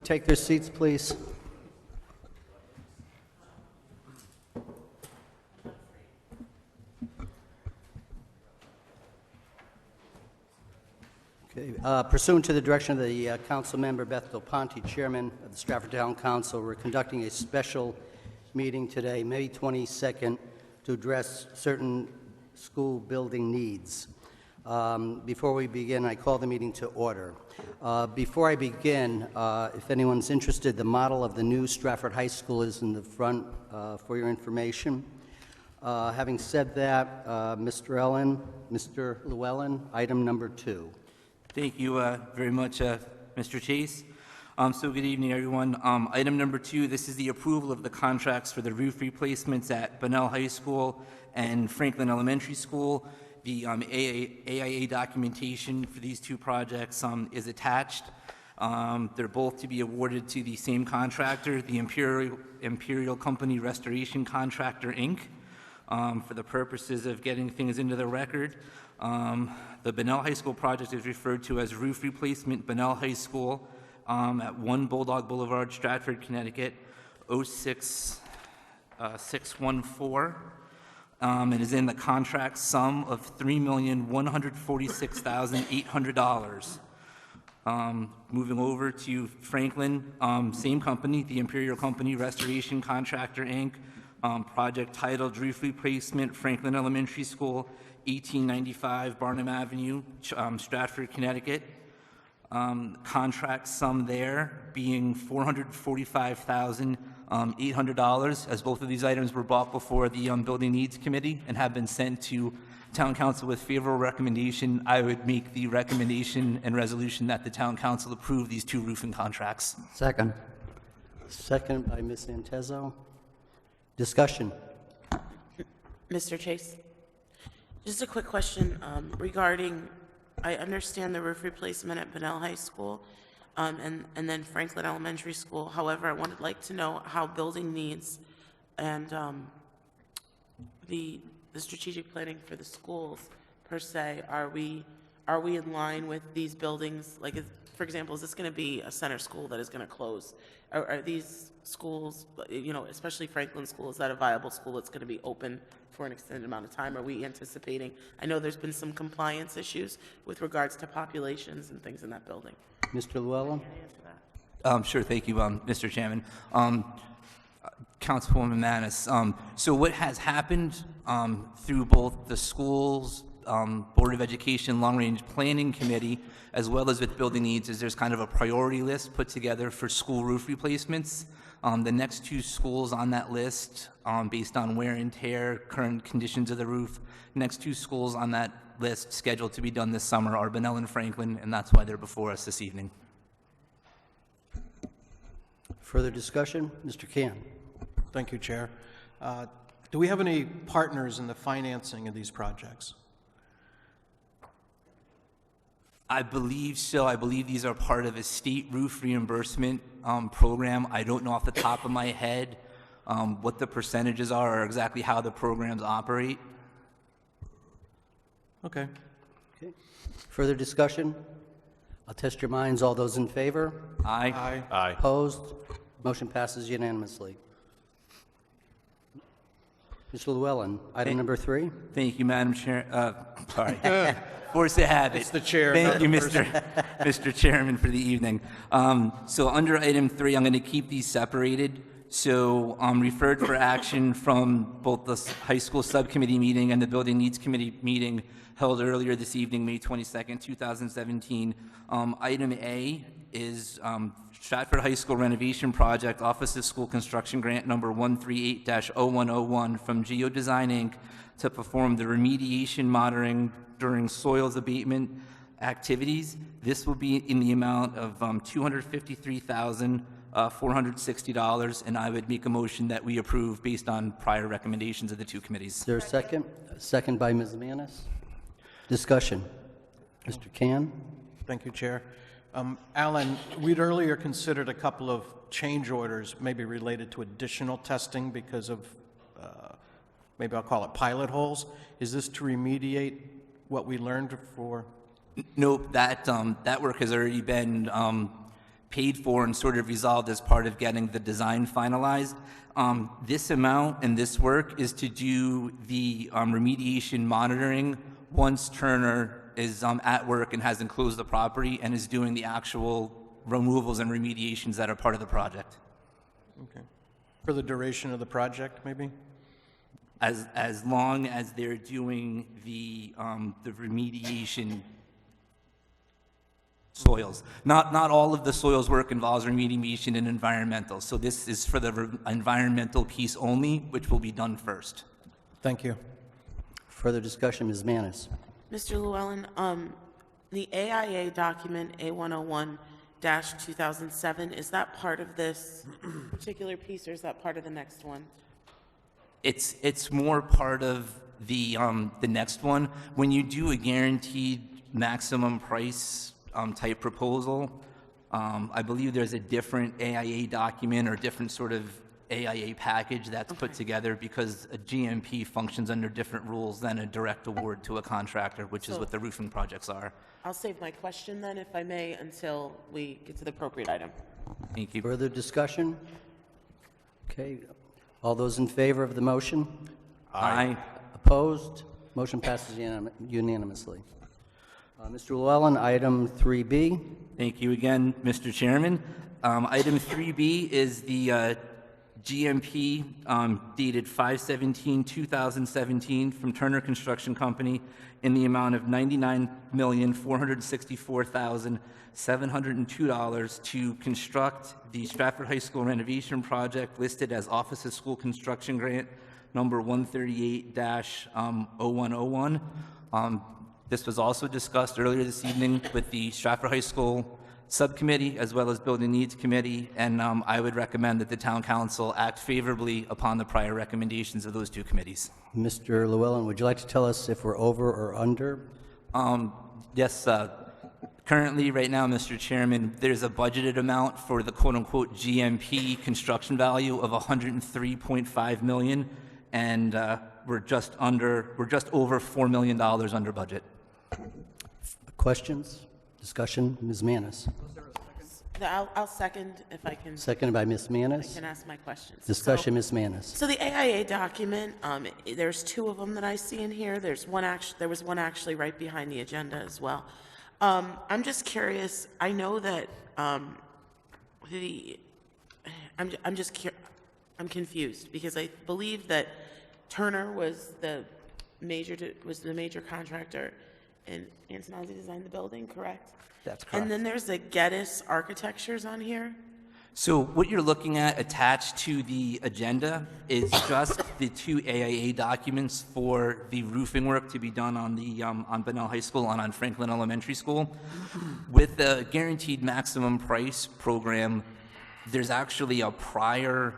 take their seats, please? Okay. Pursuant to the direction of the Council Member Beth Del Ponte, Chairman of the Stratford Town Council, we're conducting a special meeting today, May 22nd, to address certain school building needs. Before we begin, I call the meeting to order. Before I begin, if anyone's interested, the model of the new Stratford High School is in the front for your information. Having said that, Mr. Llewellyn, item number 2. Thank you very much, Mr. Chase. So good evening, everyone. Item number 2, this is the approval of the contracts for the roof replacements at Bunnell High School and Franklin Elementary School. The AIA documentation for these two projects is attached. They're both to be awarded to the same contractor, the Imperial Company Restoration Contractor, Inc., for the purposes of getting things into the record. The Bunnell High School project is referred to as Roof Replacement Bunnell High School at 1 Bulldog Boulevard, Stratford, Connecticut, 06614. It is in the contract sum of $3,146,800. Moving over to Franklin, same company, the Imperial Company Restoration Contractor, Inc., project titled Roof Replacement, Franklin Elementary School, 1895 Barnum Avenue, Stratford, Connecticut. Contract sum there being $445,800, as both of these items were brought before the Building Needs Committee and have been sent to Town Council with favorable recommendation. I would make the recommendation and resolution that the Town Council approve these two roofing contracts. Second. Second by Ms. Santezo. Discussion. Mr. Chase, just a quick question regarding, I understand the roof replacement at Bunnell High School and then Franklin Elementary School. However, I would like to know how building needs and the strategic planning for the schools per se. Are we in line with these buildings? Like, for example, is this going to be a center school that is going to close? Are these schools, you know, especially Franklin School, is that a viable school that's going to be open for an extended amount of time? Are we anticipating? I know there's been some compliance issues with regards to populations and things in that building. Mr. Llewellyn? Can you answer that? Sure, thank you, Mr. Chairman. Councilwoman Manis, so what has happened through both the schools, Board of Education Long-Range Planning Committee, as well as with Building Needs, is there's kind of a priority list put together for school roof replacements. The next two schools on that list, based on wear and tear, current conditions of the roof, next two schools on that list scheduled to be done this summer are Bunnell and Franklin, and that's why they're before us this evening. Further discussion? Mr. Can. Thank you, Chair. Do we have any partners in the financing of these projects? I believe so. I believe these are part of a state roof reimbursement program. I don't know off the top of my head what the percentages are or exactly how the programs operate. Okay. Okay. Further discussion? I'll test your minds. All those in favor? Aye. Aye. Aye. Opposed? Motion passes unanimously. Mr. Llewellyn, item number 3. Thank you, Madam Chair. Sorry. Force of habit. It's the chair. Thank you, Mr. Chairman, for the evening. So under item 3, I'm going to keep these separated. So referred for action from both the high school subcommittee meeting and the Building Needs Committee meeting held earlier this evening, May 22nd, 2017. Item A is Stratford High School Renovation Project, Office of School Construction Grant number 138-0101 from Geodesign, Inc. to perform the remediation monitoring during soils abatement activities. This will be in the amount of $253,460, and I would make a motion that we approve based on prior recommendations of the two committees. Is there a second? Second by Ms. Manis. Discussion. Mr. Can. Thank you, Chair. Alan, we'd earlier considered a couple of change orders, maybe related to additional testing because of, maybe I'll call it pilot holes. Is this to remediate what we learned for? Nope, that work has already been paid for and sort of resolved as part of getting the design finalized. This amount and this work is to do the remediation monitoring once Turner is at work and has enclosed the property and is doing the actual removals and remediations that are part of the project. Okay. For the duration of the project, maybe? As long as they're doing the remediation soils. Not all of the soils work involves remediation and environmental. So this is for the environmental piece only, which will be done first. Thank you. Further discussion, Ms. Manis. Mr. Llewellyn, the AIA document A101-2007, is that part of this particular piece, or is that part of the next one? It's more part of the next one. When you do a guaranteed maximum price type proposal, I believe there's a different AIA document or different sort of AIA package that's put together because a GMP functions under different rules than a direct award to a contractor, which is what the roofing projects are. I'll save my question then, if I may, until we get to the appropriate item. Thank you. Further discussion? Okay. All those in favor of the motion? Aye. Opposed? Motion passes unanimously. Mr. Llewellyn, item 3B. Thank you again, Mr. Chairman. Item 3B is the GMP dated 5/17/2017 from Turner Construction Company in the amount of $99,464,702 to construct the Stratford High School renovation project listed as Office of School Construction Grant number 138-0101. This was also discussed earlier this evening with the Stratford High School Subcommittee as well as Building Needs Committee, and I would recommend that the Town Council act favorably upon the prior recommendations of those two committees. Mr. Llewellyn, would you like to tell us if we're over or under? Yes, currently, right now, Mr. Chairman, there's a budgeted amount for the quote-unquote GMP construction value of $103.5 million, and we're just over $4 million under budget. Questions? Discussion? Ms. Manis. I'll second if I can. Seconded by Ms. I Manis. can ask my questions. Discussion, Ms. Manis. So the AIA document, there's two of them that I see in here. There was one actually right behind the agenda as well. I'm just curious. I know that I'm confused because I believe that Turner was the major contractor, and Antonazzi designed the building, correct? That's correct. And then there's the Geddes Architectures on here. So what you're looking at attached to the agenda is just the two AIA documents for the roofing work to be done on the on Bunnell High School and on Franklin Elementary School. With the guaranteed maximum price program, there's actually a prior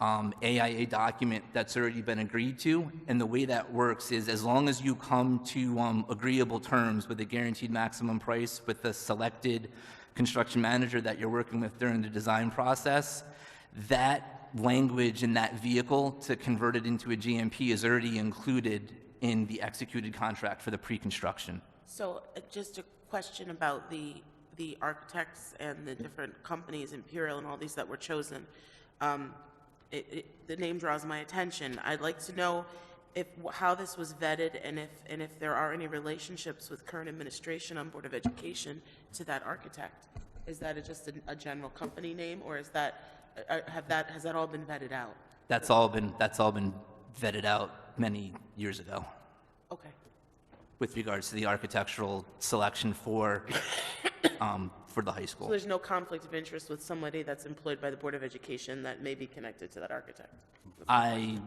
AIA document that's already been agreed to, and the way that works is as long as you come to agreeable terms with a guaranteed maximum price with the selected construction manager that you're working with during the design process, that language in that vehicle to convert it into a GMP is already included in the executed contract for the pre-construction. So just a question about the architects and the different companies, Imperial and all these that were chosen. The name draws my attention. I'd like to know how this was vetted and if there are any relationships with current administration on Board of Education to that architect. Is that just a general company name, or is that has that all been vetted out? That's all been vetted out many years ago. Okay. With regards to the architectural selection for the high school. So there's no conflict of interest with somebody that's employed by the Board of Education that may be connected to that architect? I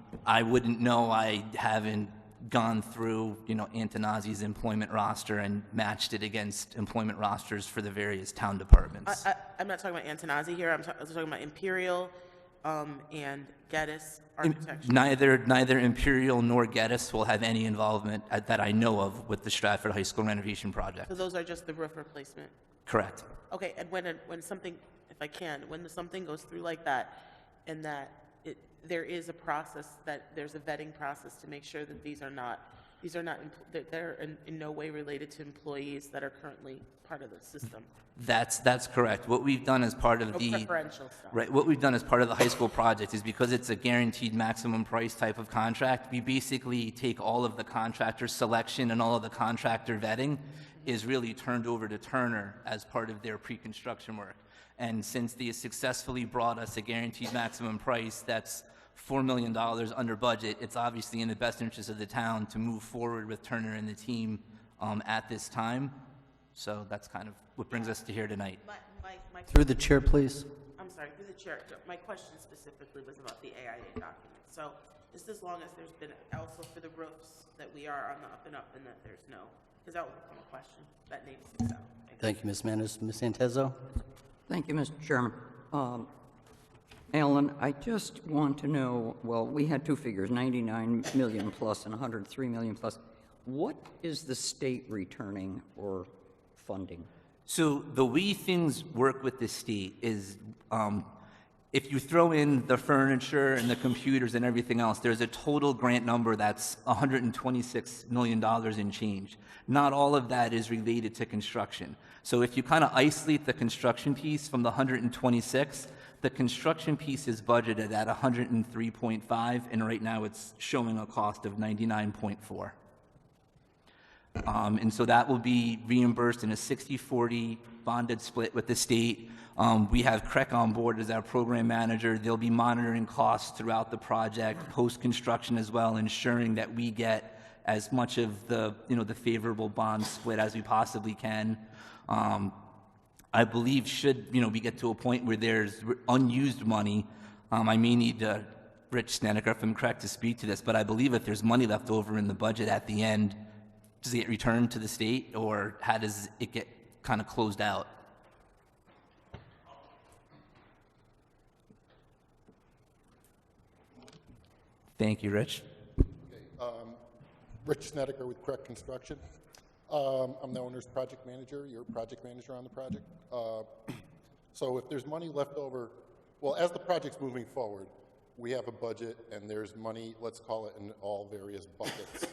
wouldn't know. I haven't gone through, Antonazzi's employment roster and matched it against employment rosters for the various town departments. I'm not talking about Antonazzi here. I'm talking about Imperial and Geddes Architecture. Neither Imperial nor Geddes will have any involvement that I know of with the Stratford High School renovation project. So those are just the roof replacement? Correct. Okay, and when something, if I can, when something goes through like that, and that there is a process, that there's a vetting process to make sure that these are not, These are not, they're in no way related to employees that are currently part of the system. That's correct. What we've done as part of No the preferential stuff. right, what we've done as part of the high school project is because it's a guaranteed maximum price type of contract, we basically take all of the contractor selection and all of the contractor vetting is really turned over to Turner as part of their pre-construction work. And since they successfully brought us a guaranteed maximum price that's $4 million under budget, it's obviously in the best interest of the town to move forward with Turner and the team at this time. So that's kind of what brings us to here tonight. Through the chair, please. I'm sorry, through the chair. My question specifically was about the AIA document. So just as long as there's been also for the roofs that we are on the up and up and that there's no, because that will become a question that needs to be settled. Thank you, Ms. Manis. Ms. Santezo? Thank you, Mr. Chairman. Alan, I just want to know, well, we had two figures, 99 million plus and 103 million plus. What is the state returning or funding? So the way things work with the state is if you throw in the furniture and the computers and everything else, there's a total grant number that's $126 million in change. Not all of that is related to construction. So if you kind of isolate the construction piece from the 126, the construction piece is budgeted at 103.5, and right now it's showing a cost of 99.4. And so that will be reimbursed in a 60-40 bonded split with the state. We have CREC on board as our program manager. They'll be monitoring costs throughout the project, post-construction as well, ensuring that we get as much of the, the favorable bond split as we possibly can. I believe should, we get to a point where there's unused money, I may need Rich Snedeker from CREC to speak to this, but I believe if there's money left over in the budget at the end, does it get returned to the state, or how does it get kind of closed out? Thank you, Rich. Rich Snedeker with Correct Construction. I'm the owner's project manager. You're a project manager on the project. So if there's money left over, well, as the project's moving forward, we have a budget and there's money, let's call it in all various buckets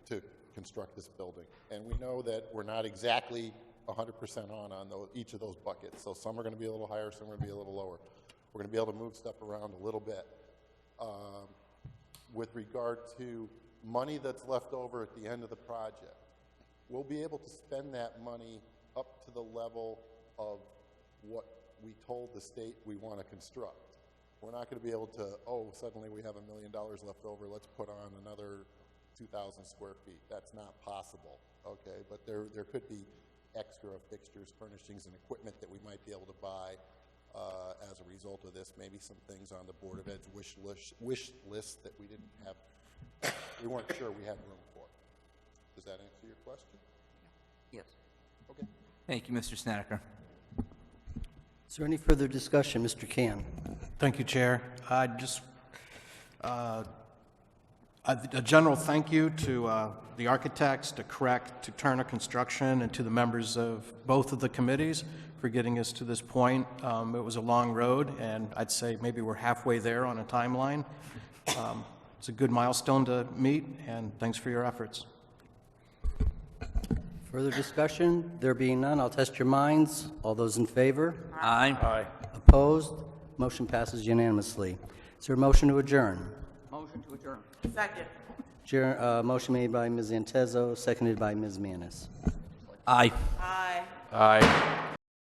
to construct this building. And we know that we're not exactly 100% on each of those buckets. So some are going to be a little higher, some are going to be a little lower. We're going to be able to move stuff around a little bit. With regard to money that's left over at the end of the project, we'll be able to spend that money up to the level of what we told the state we want to construct. We're not going to be able to, suddenly we have $1 million left over, let's put on another 2,000 square feet. That's not possible, okay? But there could be extra fixtures, furnishings, and equipment that we might be able to buy as a result of this. Maybe some things on the Board of Ed's wish list that we didn't have, we weren't sure we had room for. Does that answer your question? Yes. Okay. Thank you, Mr. Snedeker. Is there any further discussion? Mr. Can. Thank you, Chair. A general thank you to the architects, to CREC, to Turner Construction, and to the members of both of the committees for getting us to this point. It was a long road, and I'd say maybe we're halfway there on a timeline. It's a good milestone to meet, and thanks for your efforts. Further discussion? There being none, I'll test your minds. All those in favor? Aye. Aye. Opposed? Motion passes unanimously. Is there a motion to adjourn? Motion to adjourn. Second. Motion made by Ms. Antezo, seconded by Ms. Manis. Aye. Aye. Aye.